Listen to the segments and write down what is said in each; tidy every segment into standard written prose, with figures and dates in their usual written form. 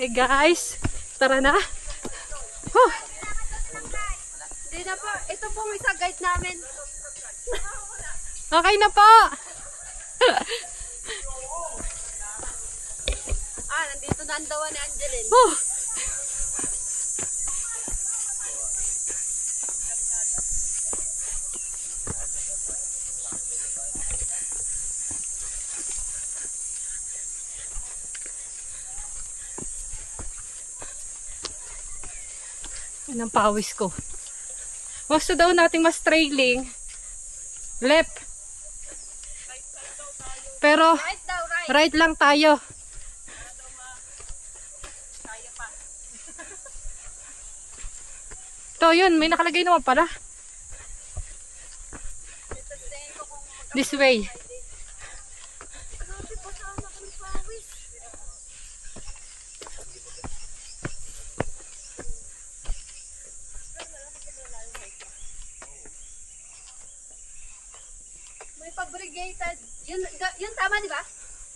Hey guys, tara na. Oh. Hindi na po. Ito po may sa guide namin. Okay na po. Nandito na ang dawa ni Angeline. Oh. Yan ang pawis ko. Gusto daw nating mas trailing. Left. Pero, Right daw, right. right lang tayo. Ito, yun. May nakalagay naman pala. This way. Grabe pa sana kang pawis. May fabricated. Yun tama, di ba?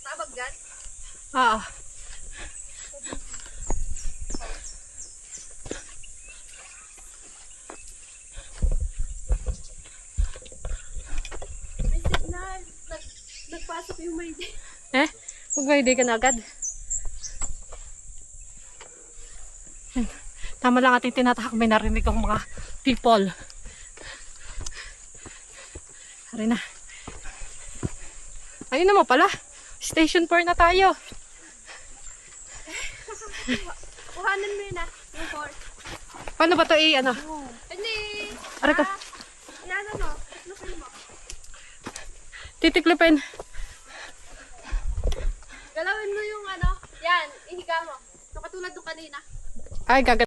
Tama gan? Ah. May signal. Nagpasok yung may day. Eh? Mag-Friday ka na agad. Yan. Tama lang ating tinatahak. May narinig akong mga people. Hari na. Ayun naman pala. Station 4 na tayo. Kuhanan mo yun yung board. Paano ba ito ano? Hindi. Aray ko. Yan ano. Lupin mo. Titiklipin. Galawin mo yung ano. Yan. Ihiga mo. So, katulad nung kanina. Ay, gagat.